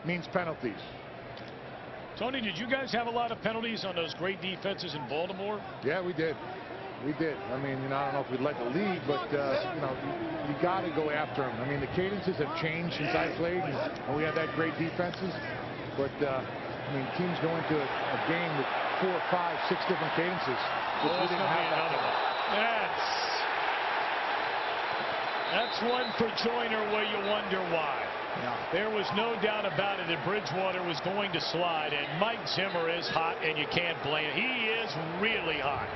means penalties. Tony, did you guys have a lot of penalties on those great defenses in Baltimore? Yeah, we did. We did. I mean, I don't know if we'd led the league, but you got to go after them. I mean, the cadences have changed since I played, and we had that great defenses. But I mean, teams go into a game with 4, 5, 6 different cadences. We didn't have that. That's one for Joyner where you wonder why. Yeah. There was no doubt about it that Bridgewater was going to slide, and Mike Zimmer is hot, and you can't blame him. He is really hot.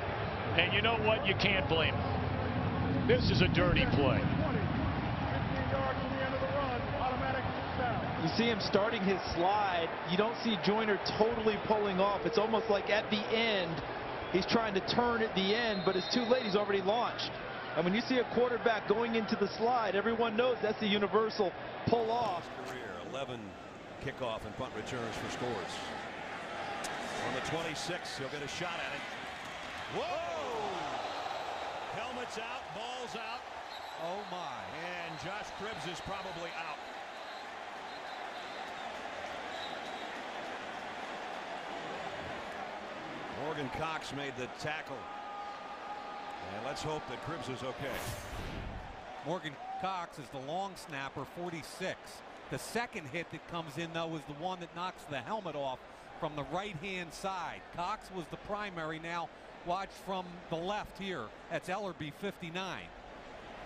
And you know what? You can't blame him. This is a dirty play. You see him starting his slide. You don't see Joyner totally pulling off. It's almost like at the end, he's trying to turn at the end, but it's too late. He's already launched. And when you see a quarterback going into the slide, everyone knows that's the universal pull off. Career 11 kickoff and punt returns for scores. On the 26, he'll get a shot at it. Whoa! Helmet's out, ball's out. Oh my! And Josh Cribbs is probably out. Morgan Cox made the tackle. And let's hope that Cribbs is okay. Morgan Cox is the long snapper, 46. The second hit that comes in, though, is the one that knocks the helmet off from the right-hand side. Cox was the primary. Now, watch from the left here. That's Ellerbe, 59.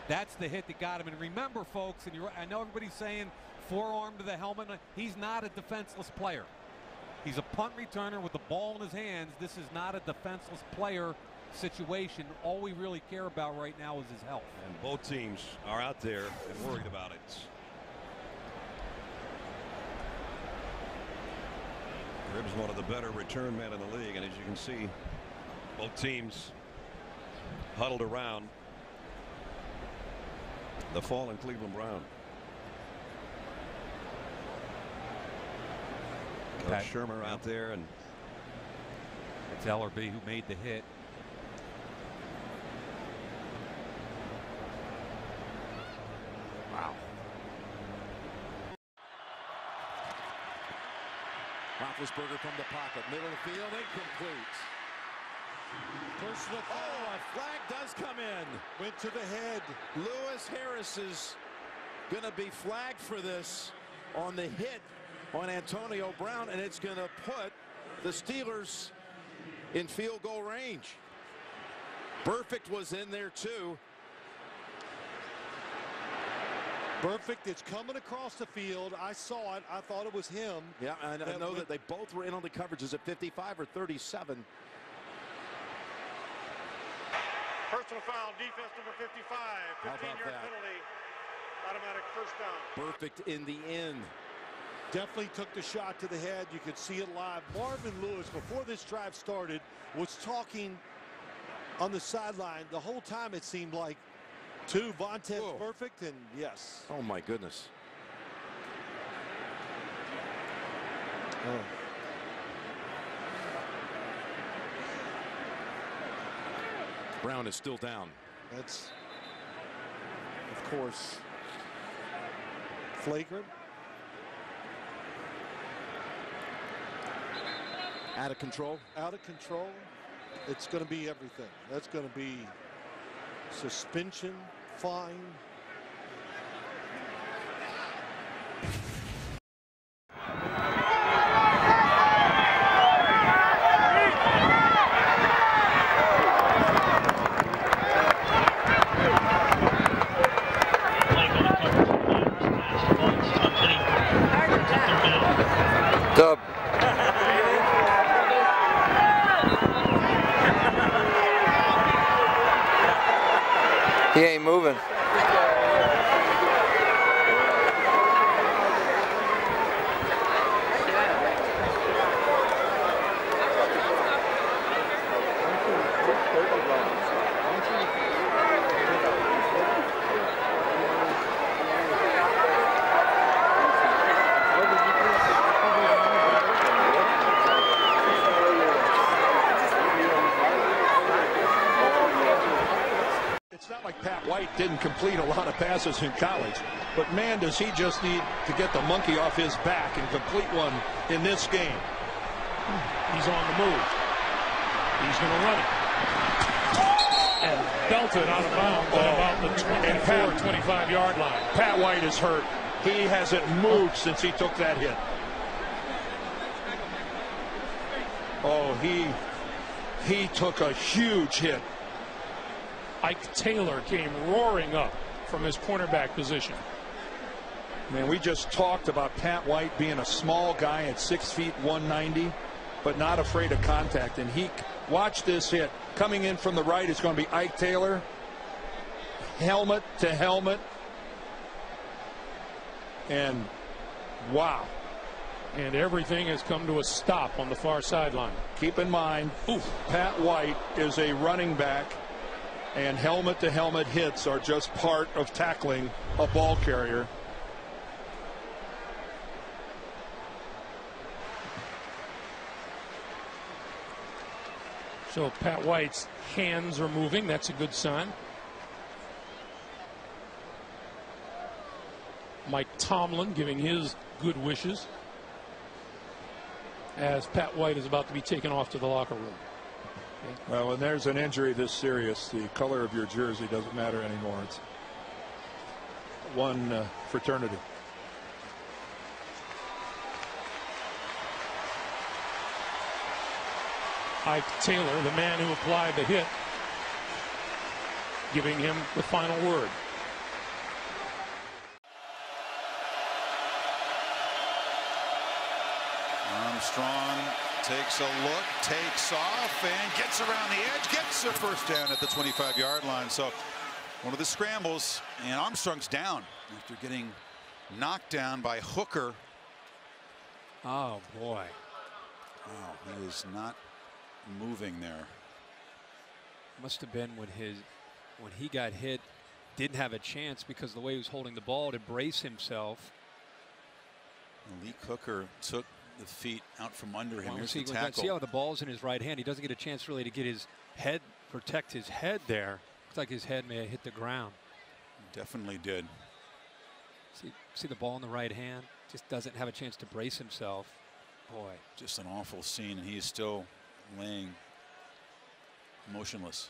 That's the hit that got him. And remember, folks, and I know everybody's saying forearm to the helmet. He's not a defenseless player. He's a punt returner with the ball in his hands. This is not a defenseless player situation. All we really care about right now is his health. And both teams are out there and worried about it. Cribbs, one of the better return men in the league, and as you can see, both teams huddled around the fallen Cleveland Brown. Coach Shermer out there, and it's Ellerbe who made the hit. Wow. Roethlisberger from the pocket, middle of the field, incomplete. Personal foul. Oh, a flag does come in. Went to the head. Lewis Harris is going to be flagged for this on the hit on Antonio Brown, and it's going to put the Steelers in field goal range. Burfict was in there too. Burfict is coming across the field. I saw it. I thought it was him. Yeah, and I know that they both were in on the coverages at 55 or 37. Personal foul, defense number 55. 15-yard penalty. Automatic first down. Burfict in the end. Definitely took the shot to the head. You could see it live. Marvin Lewis, before this drive started, was talking on the sideline the whole time. It seemed like to Vontaze Burfict, and yes. Oh my goodness. Oh. Brown is still down. That's, of course, flagrant. Out of control. Out of control. It's going to be everything. That's going to be suspension, fine. Dub. He ain't moving. It's not like Pat White didn't complete a lot of passes in college. But man, does he just need to get the monkey off his back and complete one in this game. He's on the move. He's going to run it. And belted out of bounds at about the 25-yard line. Pat White is hurt. He hasn't moved since he took that hit. Oh, he took a huge hit. Ike Taylor came roaring up from his cornerback position. Man, we just talked about Pat White being a small guy at 6 feet 190, but not afraid of contact. And he, watch this hit. Coming in from the right is going to be Ike Taylor. Helmet to helmet. And wow. And everything has come to a stop on the far sideline. Keep in mind, Pat White is a running back, and helmet to helmet hits are just part of tackling a ball carrier. So Pat White's hands are moving. That's a good sign. Mike Tomlin giving his good wishes as Pat White is about to be taken off to the locker room. Okay. Well, when there's an injury this serious, the color of your jersey doesn't matter anymore. It's one fraternity. Ike Taylor, the man who applied the hit, giving him the final word. Armstrong takes a look, takes off, and gets around the edge, gets a first down at the 25-yard line. So one of the scrambles, and Armstrong's down after getting knocked down by Hooker. Oh, boy. Wow, he is not moving there. Must have been when he got hit, didn't have a chance because of the way he was holding the ball to brace himself. Lee Hooker took the feet out from under him. Here's the See tackle. how the ball's in his right hand. He doesn't get a chance really to get his head, protect his head there. Looks like his head may have hit the ground. Definitely did. See the ball in the right hand? Just doesn't have a chance to brace himself. Boy. Just an awful scene, and he's still laying motionless.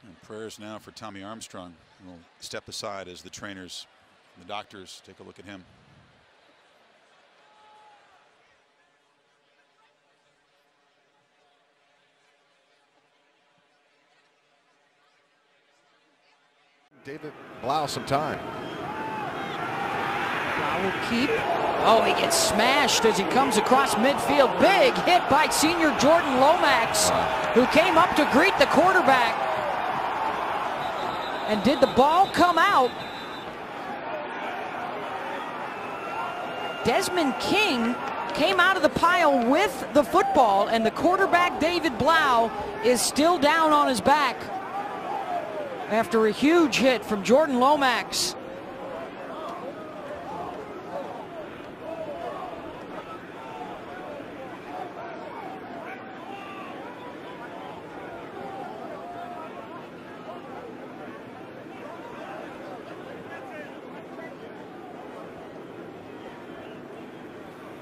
And prayers now for Tommy Armstrong. We'll step aside as the trainers, the doctors take a look at him. David Blau some time. Blau will keep. Oh, he gets smashed as he comes across midfield. Big hit by senior Jordan Lomax, who came up to greet the quarterback. And did the ball come out? Desmond King came out of the pile with the football, and the quarterback, David Blau, is still down on his back after a huge hit from Jordan Lomax.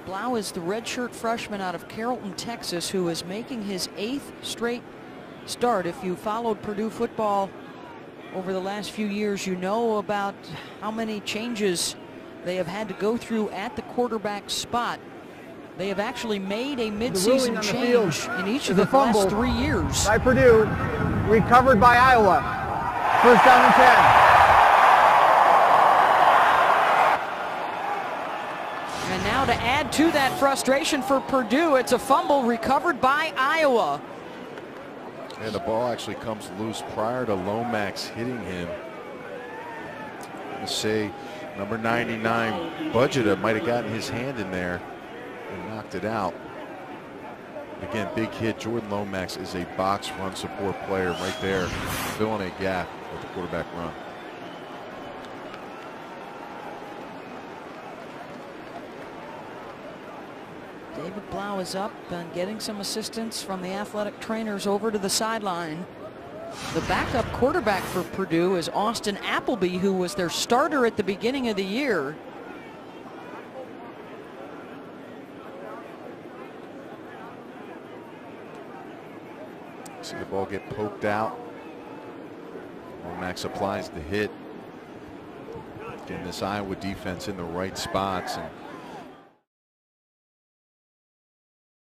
Blau is the redshirt freshman out of Carrollton, Texas, who is making his 8th straight start. If you followed Purdue football over the last few years, you know about how many changes they have had to go through at the quarterback spot. They have actually made a midseason change in each of the last 3 years. By Purdue, recovered by Iowa. First down and 10. And now to add to that frustration for Purdue, it's a fumble recovered by Iowa. And the ball actually comes loose prior to Lomax hitting him. Let's say number 99, Budgeta, might have gotten his hand in there and knocked it out. Again, big hit. Jordan Lomax is a box run support player right there, filling a gap with the quarterback run. David Blau is up and getting some assistance from the athletic trainers over to the sideline. The backup quarterback for Purdue is Austin Appleby, who was their starter at the beginning of the year. See the ball get poked out. Lomax applies the hit. Getting this Iowa defense in the right spots, and